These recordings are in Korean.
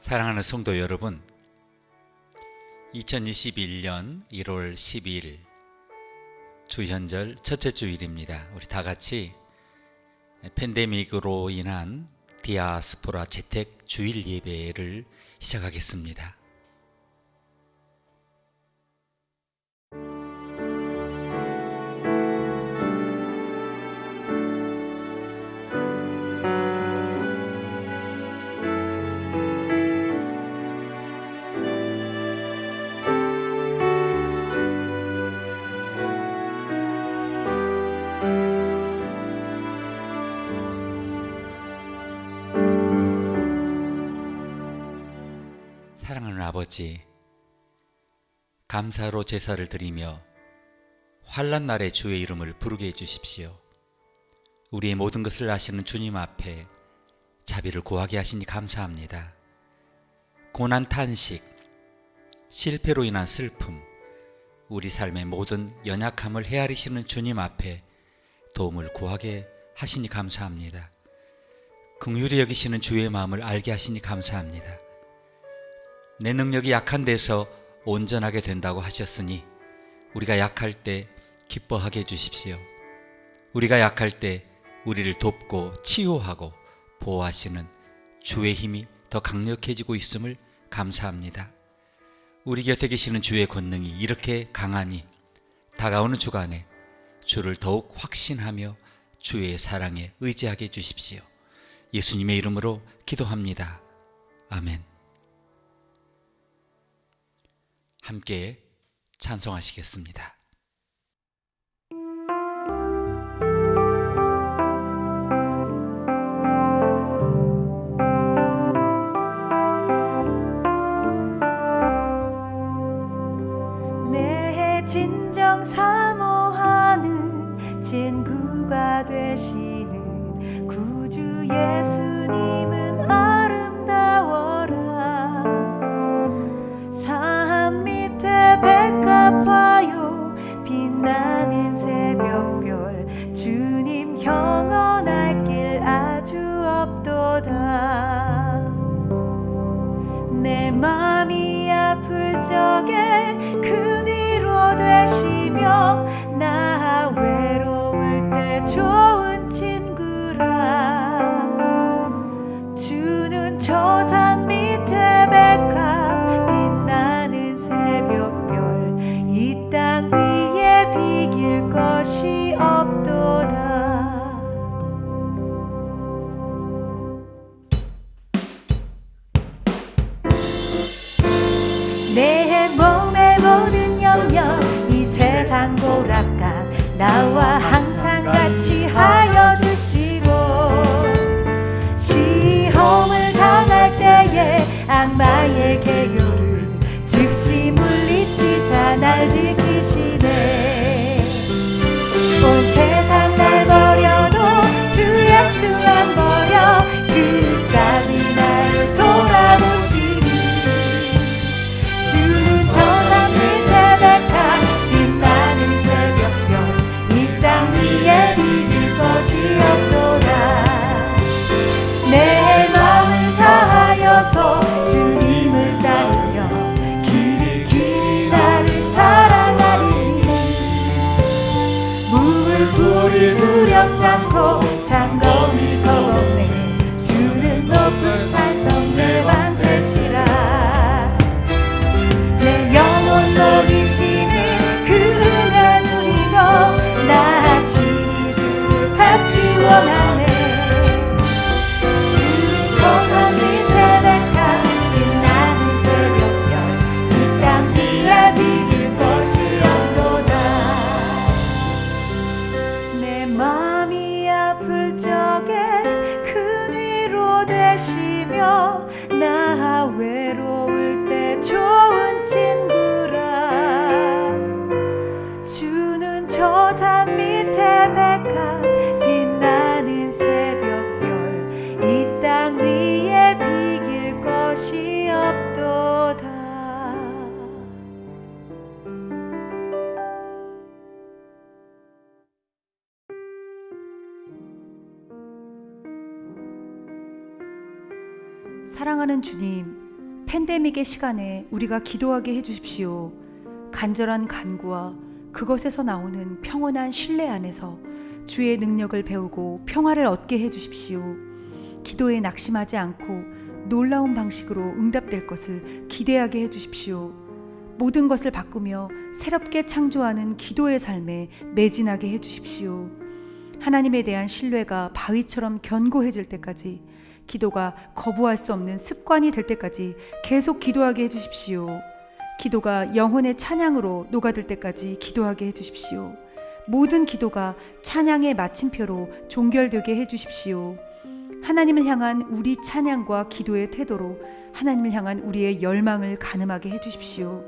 사랑하는 성도 여러분, 2021년 1월 12일 주현절 첫째 주일입니다. 우리 다 같이 팬데믹으로 인한 디아스포라 재택 주일 예배를 시작하겠습니다. 사랑하는 아버지, 감사로 제사를 드리며 환난 날에 주의 이름을 부르게 해주십시오. 우리의 모든 것을 아시는 주님 앞에 자비를 구하게 하시니 감사합니다. 고난 탄식, 실패로 인한 슬픔, 우리 삶의 모든 연약함을 헤아리시는 주님 앞에 도움을 구하게 하시니 감사합니다. 긍휼히 여기시는 주의 마음을 알게 하시니 감사합니다. 내 능력이 약한 데서 온전하게 된다고 하셨으니 우리가 약할 때 기뻐하게 해주십시오. 우리가 약할 때 우리를 돕고 치유하고 보호하시는 주의 힘이 더 강력해지고 있음을 감사합니다. 우리 곁에 계시는 주의 권능이 이렇게 강하니 다가오는 주간에 주를 더욱 확신하며 주의 사랑에 의지하게 해주십시오. 예수님의 이름으로 기도합니다. 아멘. 함께 찬송하시겠습니다. 내 진정 사모하는 친구가 되시는 구주 예수님은 아름다워라. 산 밑에 백합화요 빛나는 새벽별 주님 영원할 길 아주 없도다. 내 맘이 아플 적에 그 위로 되시며 나 외로울 때 좋은 친구라. 주는 저 산 밑에 백합 빛나는 새벽별 이 땅 위에 비길 것이 없도다. 내 몸의 모든 염려 이 세상 고락간 나와 항상 같이 하여 주시고 시험을 당할 때에 악마의 계교를 즉시 물리치사 날 지키시네. 온 세상 날 버려도 주 예수 안 버려 끝까지 나를 돌아보시니 주는 저 산 밑에 백합 빛나는 새벽별 이 땅 위에 비길 것이 없도다. 내 마음을 다하여서 주님을 따르며 길이 길이 나를 사랑하리니 물불이 두렵지 않고 장검이 겁없네. 주는 높은 산성 내 방 되시라. 내 영혼 먹이시는 그 은혜 누리고 나 친히 주를 뵙기 원하네. 주는 저 산 밑에 백합 빛나는 새벽별 이 땅 위에 비길 것이 없도다. 내 맘이 아플 적에 큰 위로 되시며 나 외로울 때 좋은 친구라. 주는 저 산 밑에 백합 빛나는 새벽별 이 땅 위에 비길 것이 없도다. 사랑하는 주님, 팬데믹의 시간에 우리가 기도하게 해주십시오. 간절한 간구와 그것에서 나오는 평온한 신뢰 안에서 주의 능력을 배우고 평화를 얻게 해주십시오. 기도에 낙심하지 않고 놀라운 방식으로 응답될 것을 기대하게 해주십시오. 모든 것을 바꾸며 새롭게 창조하는 기도의 삶에 매진하게 해주십시오. 하나님에 대한 신뢰가 바위처럼 견고해질 때까지, 기도가 거부할 수 없는 습관이 될 때까지 계속 기도하게 해주십시오. 기도가 영혼의 찬양으로 녹아들 때까지 기도하게 해주십시오. 모든 기도가 찬양의 마침표로 종결되게 해주십시오. 하나님을 향한 우리 찬양과 기도의 태도로 하나님을 향한 우리의 열망을 가늠하게 해주십시오.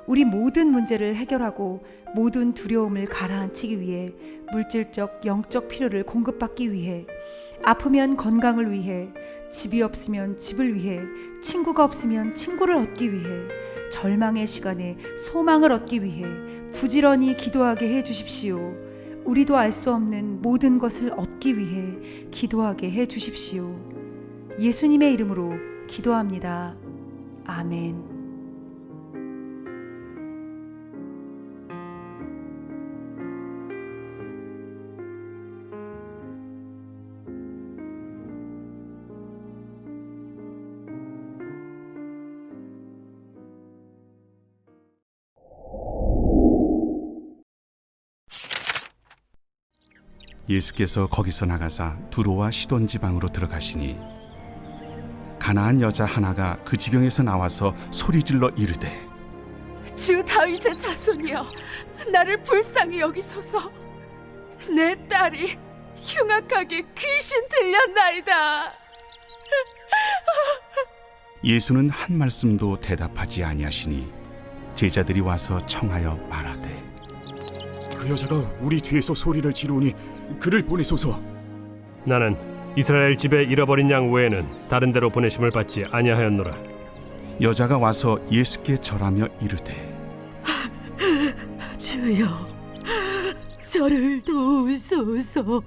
우리 모든 문제를 해결하고 모든 두려움을 가라앉히기 위해, 물질적, 영적 필요를 공급받기 위해, 아프면 건강을 위해, 집이 없으면 집을 위해, 친구가 없으면 친구를 얻기 위해, 절망의 시간에 소망을 얻기 위해 부지런히 기도하게 해주십시오. 우리도 알 수 없는 모든 것을 얻기 위해 기도하게 해주십시오. 예수님의 이름으로 기도합니다. 아멘. 예수께서 거기서 나가사 두로와 시돈 지방으로 들어가시니 가나안 여자 하나가 그 지경에서 나와서 소리질러 이르되, 주 다윗의 자손이여, 나를 불쌍히 여기소서. 내 딸이 흉악하게 귀신 들렸나이다. 예수는 한 말씀도 대답하지 아니하시니 제자들이 와서 청하여 말하되, 그 여자가 우리 뒤에서 소리를 지르니 그를 보내소서. 나는 이스라엘 집에 잃어버린 양 외에는 다른 데로 보내심을 받지 아니하였노라. 여자가 와서 예수께 절하며 이르되, 주여, 저를 도우소서.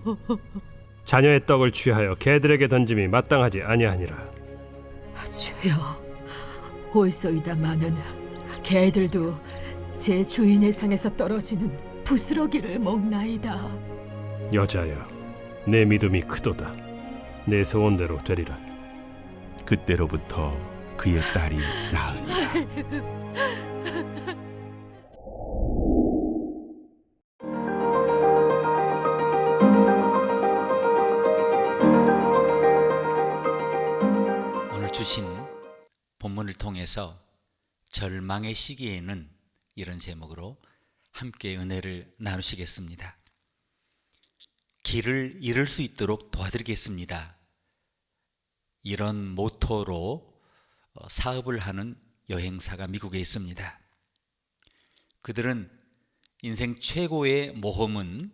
자녀의 떡을 취하여 개들에게 던짐이 마땅하지 아니하니라. 주여, 올소이다마는 개들도 제 주인의 상에서 떨어지는 부스러기를 먹나이다. 여자여, 내 믿음이 크도다. 내 소원대로 되리라. 그때로부터 그의 딸이 나으니라. 오늘 주신 본문을 통해서 절망의 시기에는 이런 제목으로 함께 은혜를 나누시겠습니다. 길을 잃을 수 있도록 도와드리겠습니다. 이런 모토로 사업을 하는 여행사가 미국에 있습니다. 그들은 인생 최고의 모험은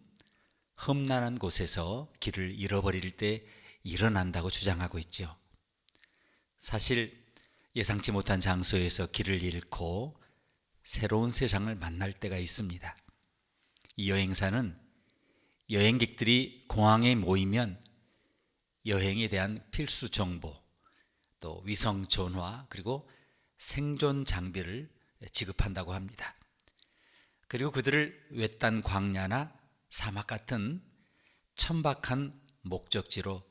험난한 곳에서 길을 잃어버릴 때 일어난다고 주장하고 있죠. 사실 예상치 못한 장소에서 길을 잃고 새로운 세상을 만날 때가 있습니다. 이 여행사는 여행객들이 공항에 모이면 여행에 대한 필수 정보, 또 위성 전화, 그리고 생존 장비를 지급한다고 합니다. 그리고 그들을 외딴 광야나 사막 같은 천박한 목적지로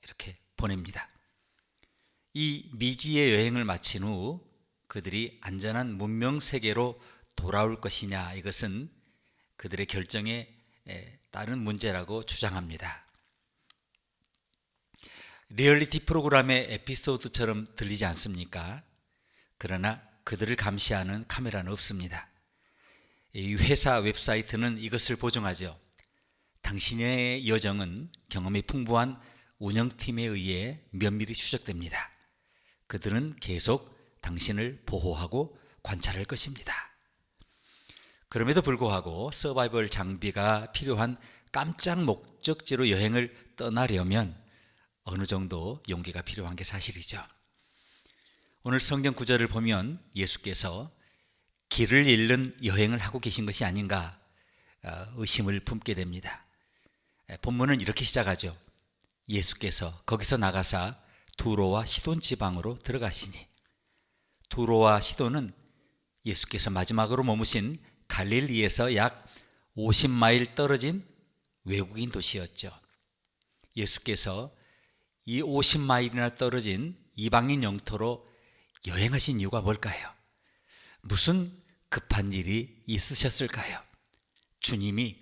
이렇게 보냅니다. 이 미지의 여행을 마친 후 그들이 안전한 문명 세계로 돌아올 것이냐, 이것은 그들의 결정에 따른 문제라고 주장합니다. 리얼리티 프로그램의 에피소드처럼 들리지 않습니까? 그러나 그들을 감시하는 카메라는 없습니다. 이 회사 웹사이트는 이것을 보증하죠. 당신의 여정은 경험이 풍부한 운영팀에 의해 면밀히 추적됩니다. 그들은 계속 당신을 보호하고 관찰할 것입니다. 그럼에도 불구하고 서바이벌 장비가 필요한 깜짝 목적지로 여행을 떠나려면 어느 정도 용기가 필요한 게 사실이죠. 오늘 성경 구절을 보면 예수께서 길을 잃는 여행을 하고 계신 것이 아닌가 의심을 품게 됩니다. 본문은 이렇게 시작하죠. 예수께서 거기서 나가사 두로와 시돈 지방으로 들어가시니. 두로와 시도는 예수께서 마지막으로 머무신 갈릴리에서 약 50마일 떨어진 외국인 도시였죠. 예수께서 이 50마일이나 떨어진 이방인 영토로 여행하신 이유가 뭘까요? 무슨 급한 일이 있으셨을까요? 주님이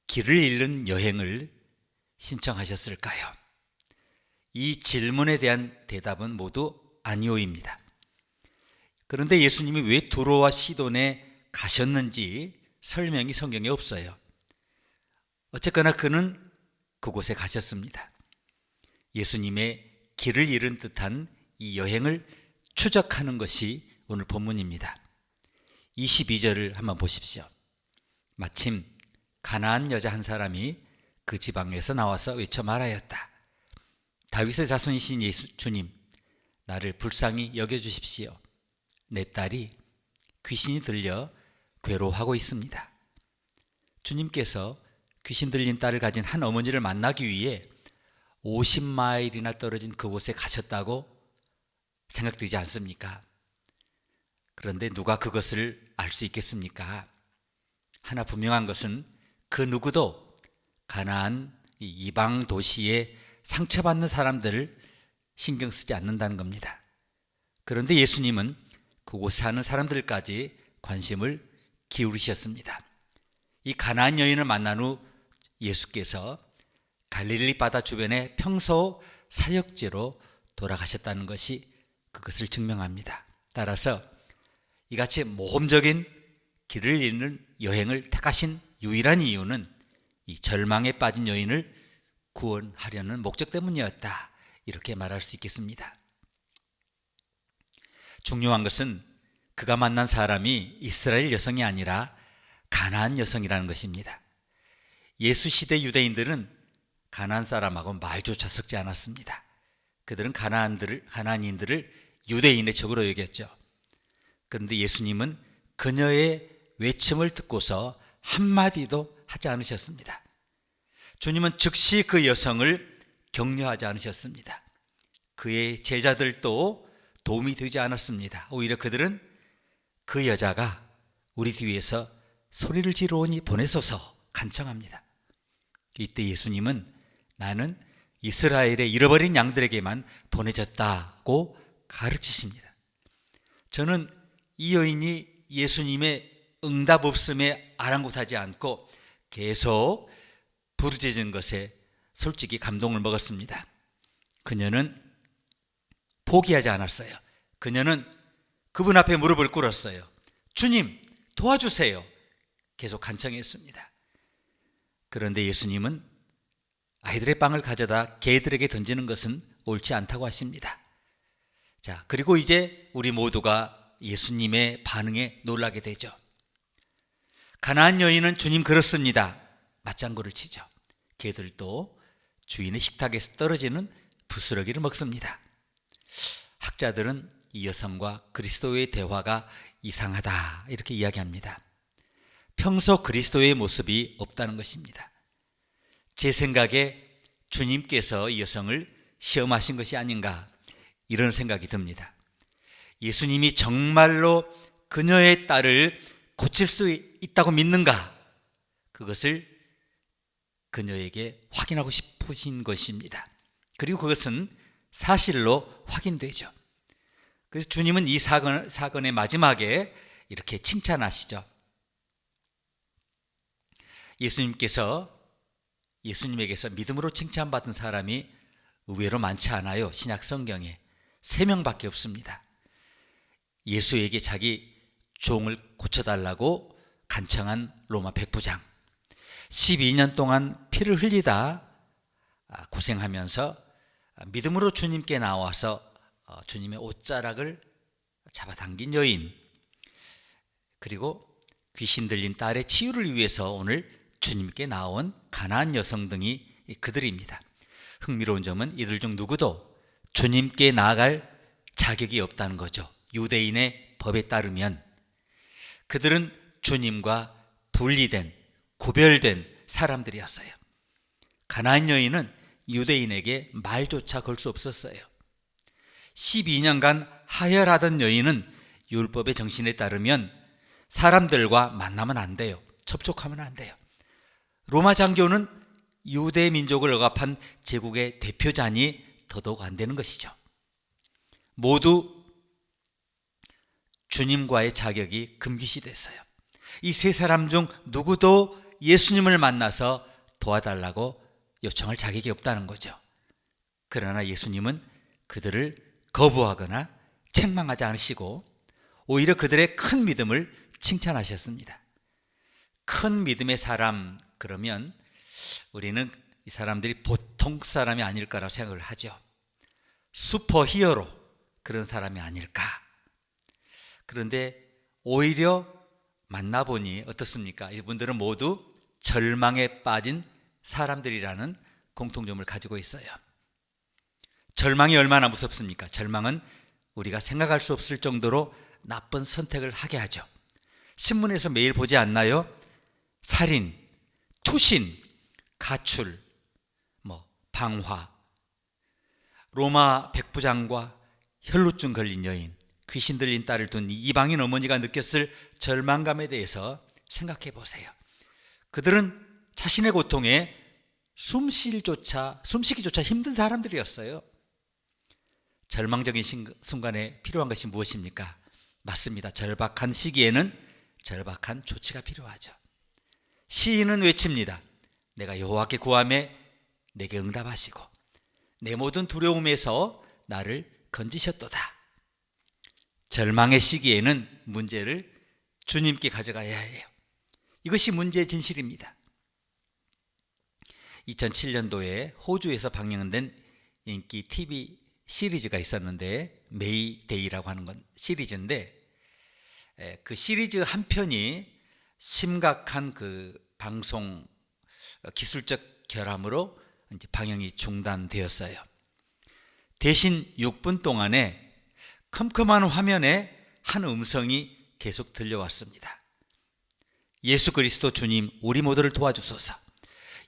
길을 잃는 여행을 신청하셨을까요? 이 질문에 대한 대답은 모두 아니오입니다. 그런데 예수님이 왜 두로와 시돈에 가셨는지 설명이 성경에 없어요. 어쨌거나 그는 그곳에 가셨습니다. 예수님의 길을 잃은 듯한 이 여행을 추적하는 것이 오늘 본문입니다. 22절을 한번 보십시오. 마침 가나안 여자 한 사람이 그 지방에서 나와서 외쳐 말하였다. 다윗의 자손이신 예수 주님, 나를 불쌍히 여겨주십시오. 내 딸이 귀신이 들려 괴로워하고 있습니다. 주님께서 귀신 들린 딸을 가진 한 어머니를 만나기 위해 50마일이나 떨어진 그곳에 가셨다고 생각되지 않습니까? 그런데 누가 그것을 알 수 있겠습니까? 하나 분명한 것은 그 누구도 가나안 이방 도시에 상처받는 사람들을 신경 쓰지 않는다는 겁니다. 그런데 예수님은 그곳 사는 사람들까지 관심을 기울이셨습니다. 이 가나안 여인을 만난 후 예수께서 갈릴리 바다 주변에 평소 사역지로 돌아가셨다는 것이 그것을 증명합니다. 따라서 이같이 모험적인 길을 잃는 여행을 택하신 유일한 이유는 이 절망에 빠진 여인을 구원하려는 목적 때문이었다, 이렇게 말할 수 있겠습니다. 중요한 것은 그가 만난 사람이 이스라엘 여성이 아니라 가나안 여성이라는 것입니다. 예수 시대 유대인들은 가나안 사람하고 말조차 섞지 않았습니다. 그들은 가나안인들을 유대인의 적으로 여겼죠. 그런데 예수님은 그녀의 외침을 듣고서 한마디도 하지 않으셨습니다. 주님은 즉시 그 여성을 격려하지 않으셨습니다. 그의 제자들도 도움이 되지 않았습니다. 오히려 그들은 그 여자가 우리 뒤에서 소리를 지르오니 보내소서 간청합니다. 이때 예수님은 나는 이스라엘의 잃어버린 양들에게만 보내졌다고 가르치십니다. 저는 이 여인이 예수님의 응답 없음에 아랑곳하지 않고 계속 부르짖은 것에 솔직히 감동을 먹었습니다. 그녀는 포기하지 않았어요. 그녀는 그분 앞에 무릎을 꿇었어요. 주님, 도와주세요. 계속 간청했습니다. 그런데 예수님은 아이들의 빵을 가져다 개들에게 던지는 것은 옳지 않다고 하십니다. 자, 그리고 이제 우리 모두가 예수님의 반응에 놀라게 되죠. 가나안 여인은 주님 그렇습니다, 맞장구를 치죠. 개들도 주인의 식탁에서 떨어지는 부스러기를 먹습니다. 학자들은 이 여성과 그리스도의 대화가 이상하다, 이렇게 이야기합니다. 평소 그리스도의 모습이 없다는 것입니다. 제 생각에 주님께서 이 여성을 시험하신 것이 아닌가, 이런 생각이 듭니다. 예수님이 정말로 그녀의 딸을 고칠 수 있다고 믿는가, 그것을 그녀에게 확인하고 싶으신 것입니다. 그리고 그것은 사실로 확인되죠. 그래서 주님은 이 사건의 마지막에 이렇게 칭찬하시죠. 예수님에게서 믿음으로 칭찬받은 사람이 의외로 많지 않아요. 신약 성경에 3명밖에 없습니다. 예수에게 자기 종을 고쳐달라고 간청한 로마 백부장, 12년 동안 피를 흘리다 고생하면서 믿음으로 주님께 나와서 주님의 옷자락을 잡아당긴 여인, 그리고 귀신 들린 딸의 치유를 위해서 오늘 주님께 나온 가나안 여성 등이 그들입니다. 흥미로운 점은 이들 중 누구도 주님께 나아갈 자격이 없다는 거죠. 유대인의 법에 따르면 그들은 주님과 분리된, 구별된 사람들이었어요. 가나안 여인은 유대인에게 말조차 걸 수 없었어요. 12년간 하혈하던 여인은 율법의 정신에 따르면 사람들과 만나면 안 돼요. 접촉하면 안 돼요. 로마 장교는 유대 민족을 억압한 제국의 대표자니 더더욱 안 되는 것이죠. 모두 주님과의 자격이 금기시됐어요. 이 세 사람 중 누구도 예수님을 만나서 도와달라고 요청할 자격이 없다는 거죠. 그러나 예수님은 그들을 거부하거나 책망하지 않으시고 오히려 그들의 큰 믿음을 칭찬하셨습니다. 큰 믿음의 사람, 그러면 우리는 이 사람들이 보통 사람이 아닐 거라고 생각을 하죠. 슈퍼히어로, 그런 사람이 아닐까. 그런데 오히려 만나보니 어떻습니까? 이분들은 모두 절망에 빠진 사람들이라는 공통점을 가지고 있어요. 절망이 얼마나 무섭습니까? 절망은 우리가 생각할 수 없을 정도로 나쁜 선택을 하게 하죠. 신문에서 매일 보지 않나요? 살인, 투신, 가출, 방화, 로마 백부장과 혈루증 걸린 여인, 귀신 들린 딸을 둔 이방인 어머니가 느꼈을 절망감에 대해서 생각해 보세요. 그들은 자신의 고통에 숨쉬기조차 힘든 사람들이었어요. 절망적인 순간에 필요한 것이 무엇입니까? 맞습니다. 절박한 시기에는 절박한 조치가 필요하죠. 시인은 외칩니다. 내가 여호와께 구하매 내게 응답하시고 내 모든 두려움에서 나를 건지셨도다. 절망의 시기에는 문제를 주님께 가져가야 해요. 이것이 문제의 진실입니다. 2007년도에 호주에서 방영된 인기 TV 시리즈가 있었는데 메이데이라고 하는 건 시리즈인데, 그 시리즈 한 편이 심각한 그 방송 기술적 결함으로 이제 방영이 중단되었어요. 대신 6분 동안에 컴컴한 화면에 한 음성이 계속 들려왔습니다. 예수 그리스도 주님, 우리 모두를 도와주소서.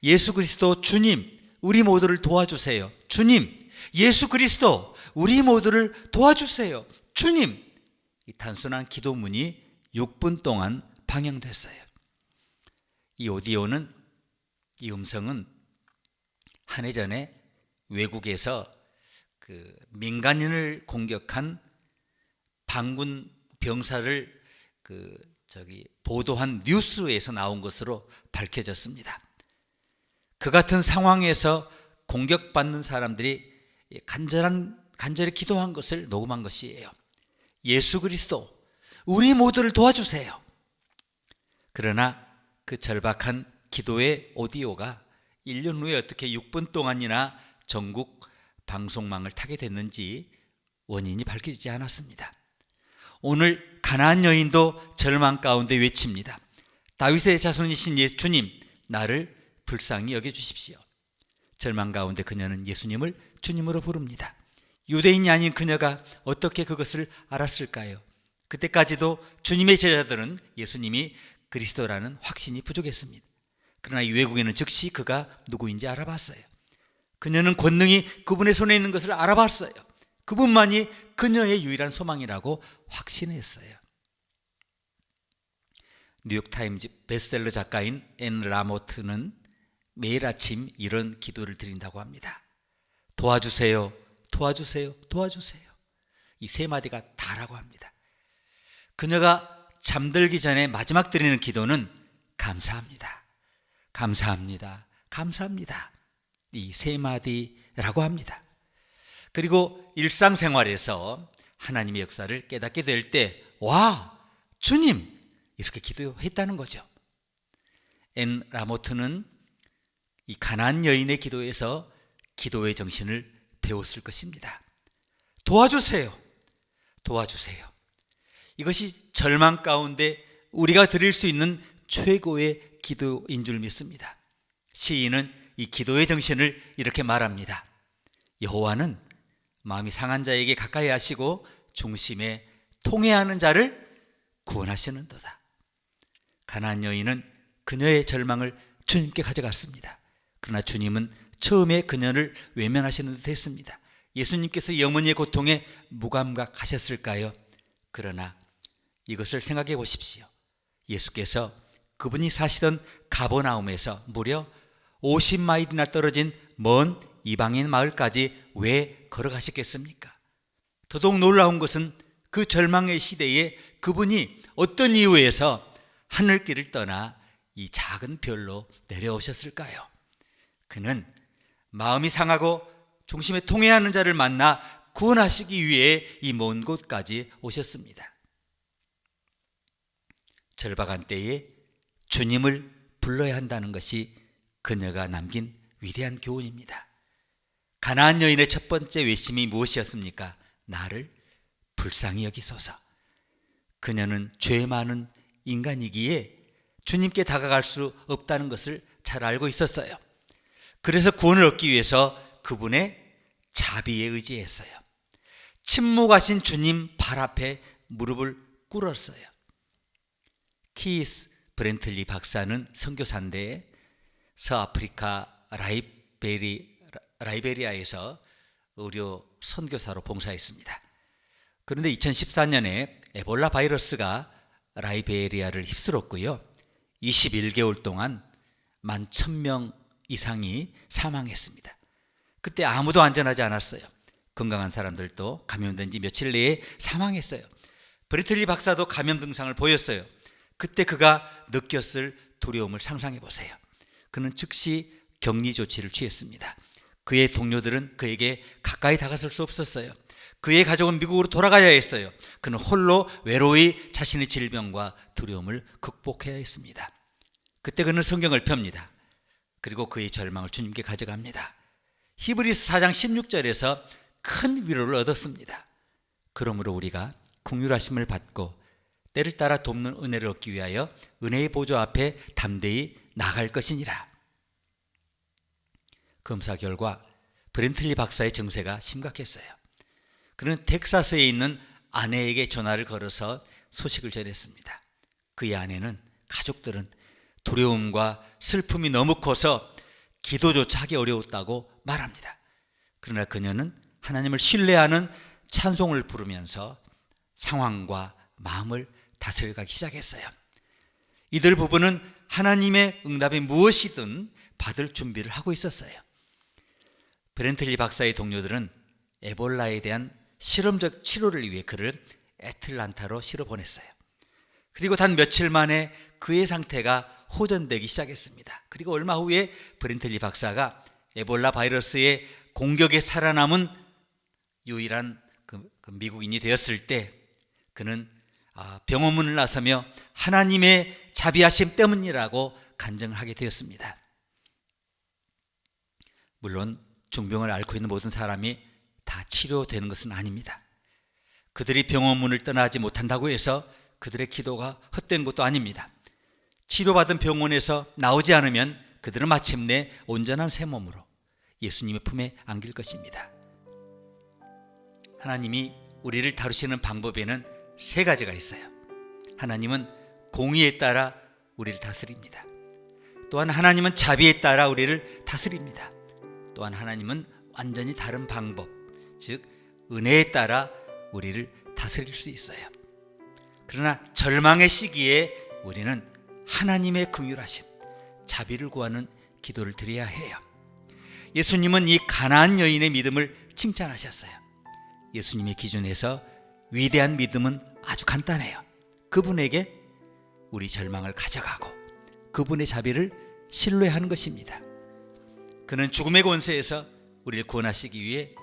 예수 그리스도 주님, 우리 모두를 도와주세요. 주님, 예수 그리스도, 우리 모두를 도와주세요. 주님. 이 단순한 기도문이 6분 동안 방영됐어요. 이 오디오는, 이 음성은 한 해 전에 외국에서 그 민간인을 공격한 반군 병사를 보도한 뉴스에서 나온 것으로 밝혀졌습니다. 그 같은 상황에서 공격받는 사람들이 간절히 기도한 것을 녹음한 것이에요. 예수 그리스도, 우리 모두를 도와주세요. 그러나 그 절박한 기도의 오디오가 1년 후에 어떻게 6분 동안이나 전국 방송망을 타게 됐는지 원인이 밝혀지지 않았습니다. 오늘 가나안 여인도 절망 가운데 외칩니다. 다윗의 자손이신 주님, 나를 불쌍히 여겨주십시오. 절망 가운데 그녀는 예수님을 주님으로 부릅니다. 유대인이 아닌 그녀가 어떻게 그것을 알았을까요? 그때까지도 주님의 제자들은 예수님이 그리스도라는 확신이 부족했습니다. 그러나 이 외국인은 즉시 그가 누구인지 알아봤어요. 그녀는 권능이 그분의 손에 있는 것을 알아봤어요. 그분만이 그녀의 유일한 소망이라고 확신했어요. 뉴욕타임즈 베스트셀러 작가인 앤 라모트는 매일 아침 이런 기도를 드린다고 합니다. 도와주세요, 도와주세요, 도와주세요. 이 세 마디가 다라고 합니다. 그녀가 잠들기 전에 마지막 드리는 기도는 감사합니다, 감사합니다, 감사합니다. 이 세 마디라고 합니다. 그리고 일상생활에서 하나님의 역사를 깨닫게 될 때, 와, 주님! 이렇게 기도했다는 거죠. 앤 라모트는 이 가나안 여인의 기도에서 기도의 정신을 배웠을 것입니다. 도와주세요, 도와주세요. 이것이 절망 가운데 우리가 드릴 수 있는 최고의 기도인 줄 믿습니다. 시인은 이 기도의 정신을 이렇게 말합니다. 여호와는 마음이 상한 자에게 가까이 하시고 중심에 통회하는 자를 구원하시는도다. 가나안 여인은 그녀의 절망을 주님께 가져갔습니다. 그러나 주님은 처음에 그녀를 외면하시는 듯 했습니다. 예수님께서 영원의 고통에 무감각하셨을까요? 그러나 이것을 생각해 보십시오. 예수께서 그분이 사시던 가버나움에서 무려 50마일이나 떨어진 먼 이방인 마을까지 왜 걸어가셨겠습니까? 더더욱 놀라운 것은 그 절망의 시대에 그분이 어떤 이유에서 하늘길을 떠나 이 작은 별로 내려오셨을까요? 그는 마음이 상하고 중심에 통해하는 자를 만나 구원하시기 위해 이 먼 곳까지 오셨습니다. 절박한 때에 주님을 불러야 한다는 것이 그녀가 남긴 위대한 교훈입니다. 가나안 여인의 첫 번째 외침이 무엇이었습니까? 나를 불쌍히 여기소서. 그녀는 죄 많은 인간이기에 주님께 다가갈 수 없다는 것을 잘 알고 있었어요. 그래서 구원을 얻기 위해서 그분의 자비에 의지했어요. 침묵하신 주님 발 앞에 무릎을 꿇었어요. 키스 브렌틀리 박사는 선교사인데 서아프리카 라이베리아에서 의료 선교사로 봉사했습니다. 그런데 2014년에 에볼라 바이러스가 라이베리아를 휩쓸었고요. 21개월 동안 11,000명 이상이 사망했습니다. 그때 아무도 안전하지 않았어요. 건강한 사람들도 감염된 지 며칠 내에 사망했어요. 브리틀리 박사도 감염 증상을 보였어요. 그때 그가 느꼈을 두려움을 상상해 보세요. 그는 즉시 격리 조치를 취했습니다. 그의 동료들은 그에게 가까이 다가설 수 없었어요. 그의 가족은 미국으로 돌아가야 했어요. 그는 홀로 외로이 자신의 질병과 두려움을 극복해야 했습니다. 그때 그는 성경을 펴니다. 그리고 그의 절망을 주님께 가져갑니다. 히브리서 4장 16절에서 큰 위로를 얻었습니다. 그러므로 우리가 긍휼하심을 받고 때를 따라 돕는 은혜를 얻기 위하여 은혜의 보좌 앞에 담대히 나갈 것이니라. 검사 결과 브렌틀리 박사의 증세가 심각했어요. 그는 텍사스에 있는 아내에게 전화를 걸어서 소식을 전했습니다. 그의 아내는 가족들은 두려움과 슬픔이 너무 커서 기도조차 하기 어려웠다고 말합니다. 그러나 그녀는 하나님을 신뢰하는 찬송을 부르면서 상황과 마음을 다스려가기 시작했어요. 이들 부부는 하나님의 응답이 무엇이든 받을 준비를 하고 있었어요. 브렌틀리 박사의 동료들은 에볼라에 대한 실험적 치료를 위해 그를 애틀란타로 실어 보냈어요. 그리고 단 며칠 만에 그의 상태가 호전되기 시작했습니다. 그리고 얼마 후에 브렌틀리 박사가 에볼라 바이러스의 공격에 살아남은 유일한 그 미국인이 되었을 때 그는 병원문을 나서며 하나님의 자비하심 때문이라고 간증을 하게 되었습니다. 물론 중병을 앓고 있는 모든 사람이 다 치료되는 것은 아닙니다. 그들이 병원문을 떠나지 못한다고 해서 그들의 기도가 헛된 것도 아닙니다. 치료받은 병원에서 나오지 않으면 그들은 마침내 온전한 새 몸으로 예수님의 품에 안길 것입니다. 하나님이 우리를 다루시는 방법에는 세 가지가 있어요. 하나님은 공의에 따라 우리를 다스립니다. 또한 하나님은 자비에 따라 우리를 다스립니다. 또한 하나님은 완전히 다른 방법, 즉 은혜에 따라 우리를 다스릴 수 있어요. 그러나 절망의 시기에 우리는 하나님의 긍휼하심, 자비를 구하는 기도를 드려야 해요. 예수님은 이 가나안 여인의 믿음을 칭찬하셨어요. 예수님의 기준에서 위대한 믿음은 아주 간단해요. 그분에게 우리 절망을 가져가고 그분의 자비를 신뢰하는 것입니다. 그는 죽음의 권세에서 우리를 구원하시기 위해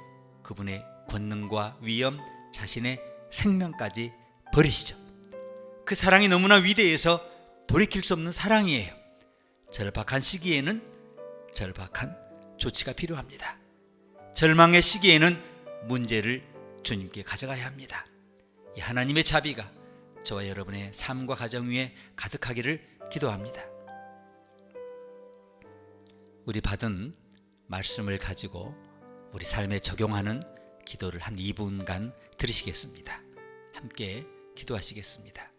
그분의 권능과 위엄, 자신의 생명까지 버리시죠. 그 사랑이 너무나 위대해서 돌이킬 수 없는 사랑이에요. 절박한 시기에는 절박한 조치가 필요합니다. 절망의 시기에는 문제를 주님께 가져가야 합니다. 이 하나님의 자비가 저와 여러분의 삶과 가정 위에 가득하기를 기도합니다. 우리 받은 말씀을 가지고 우리 삶에 적용하는 기도를 한 2분간 들으시겠습니다. 함께 기도하시겠습니다.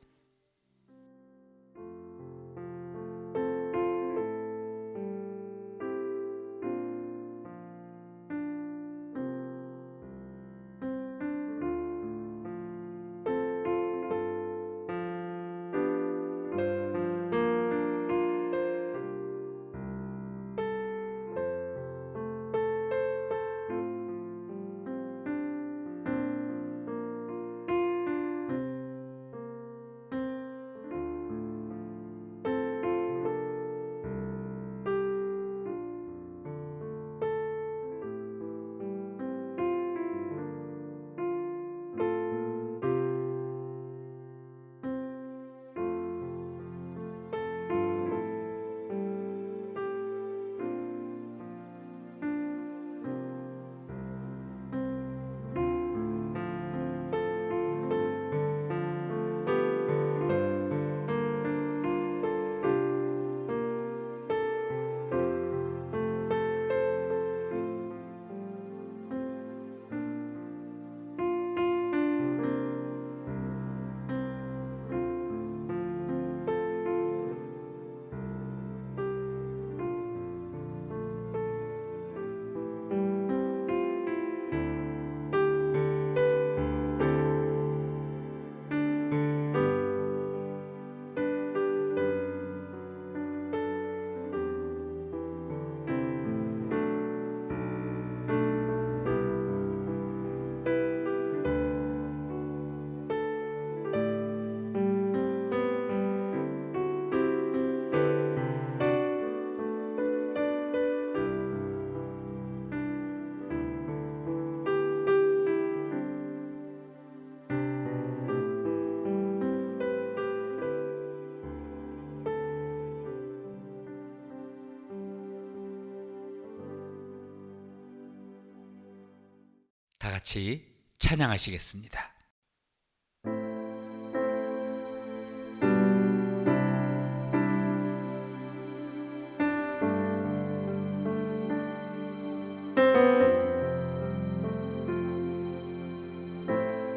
다 같이 찬양하시겠습니다.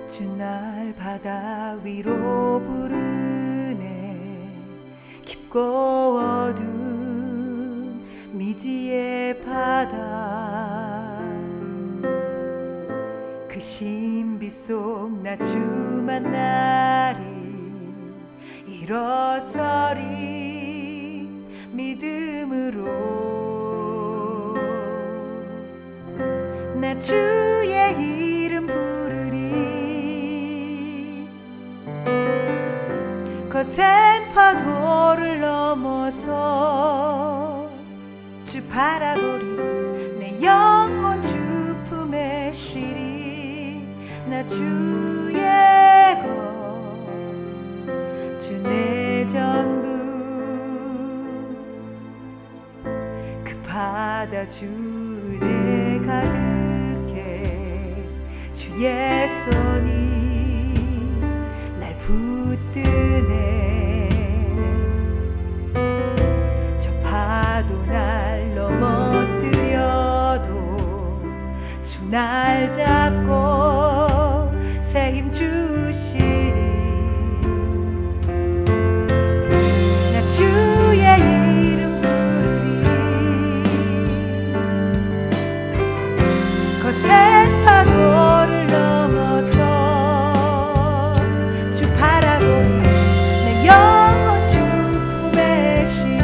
주 날 바다 위로 부르네. 깊고 어두운 미지의 바다, 그 신비 속 나 주 만나리. 일어서리 믿음으로. 나 주의 이름 부르리. 거센 파도를 넘어서 주 바라보리. 내 영혼 주 품에 쉬리. 나 주의 것, 주 내 전부. 그 바다 주에 가득해. 주의 손이 날 붙드네. 저 파도 날 넘어뜨려도 주 날 잡고 새 힘 주시리. 나 주의 이름 부르리. 거센 파도를 넘어서 주 바라보리. 내 영혼 주 품에 쉬리.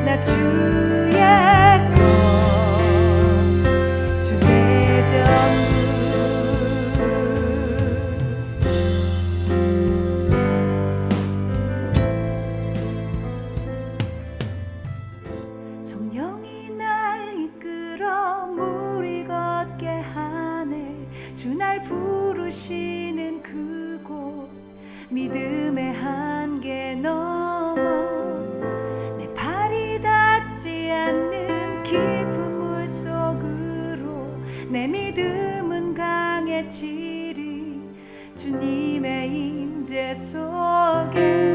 나 주의 것, 주 내 전부. 성령이 날 이끌어 물이 걷게 하네. 주 날 부르시는 그곳, 믿음의 한계 넘어 내 발이 닿지 않는 깊은 물 속으로 내 믿음은 강해지리. 주님의 임재 속에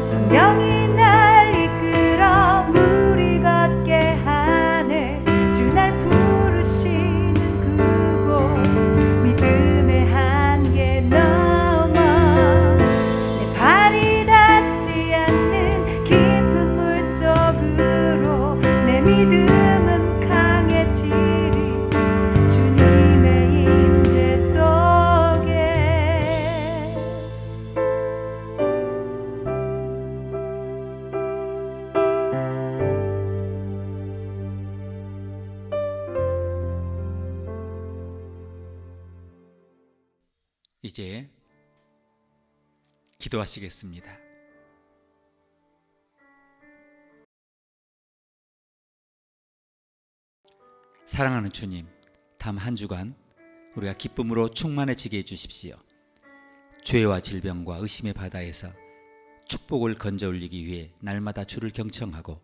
성령이 날 이끌어 물이 걷게 하네. 주 날 부르시는 그곳, 믿음의 한계 넘어 내 발이 닿지 않는 깊은 물 속으로 내 믿음은 강해지리. 주님의 임재 속에. 이제 기도하시겠습니다. 사랑하는 주님, 다음 한 주간 우리가 기쁨으로 충만해지게 해주십시오. 죄와 질병과 의심의 바다에서 축복을 건져 올리기 위해 날마다 주를 경청하고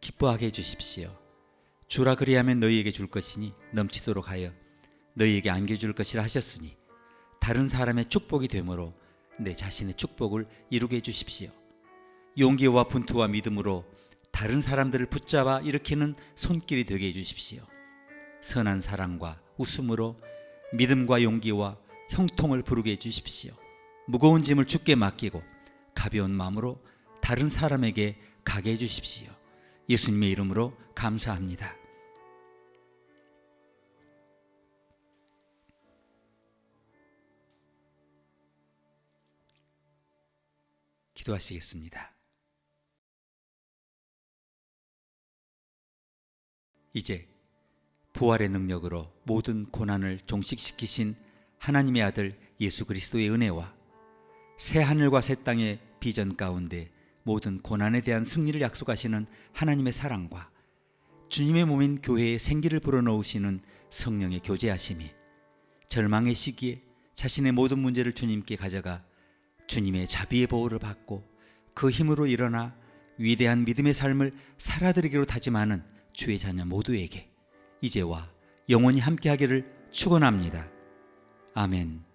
기뻐하게 해주십시오. 주라 그리하면 너희에게 줄 것이니 넘치도록 하여 너희에게 안겨줄 것이라 하셨으니 다른 사람의 축복이 되므로 내 자신의 축복을 이루게 해주십시오. 용기와 분투와 믿음으로 다른 사람들을 붙잡아 일으키는 손길이 되게 해주십시오. 선한 사랑과 웃음으로 믿음과 용기와 형통을 부르게 해주십시오. 무거운 짐을 주께 맡기고 가벼운 마음으로 다른 사람에게 가게 해주십시오. 예수님의 이름으로 감사합니다. 기도하시겠습니다. 이제 부활의 능력으로 모든 고난을 종식시키신 하나님의 아들 예수 그리스도의 은혜와 새 하늘과 새 땅의 비전 가운데 모든 고난에 대한 승리를 약속하시는 하나님의 사랑과 주님의 몸인 교회에 생기를 불어넣으시는 성령의 교제하심이 절망의 시기에 자신의 모든 문제를 주님께 가져가 주님의 자비의 보호를 받고 그 힘으로 일어나 위대한 믿음의 삶을 살아드리기로 다짐하는 주의 자녀 모두에게 이제와 영원히 함께하기를 축원합니다. 아멘.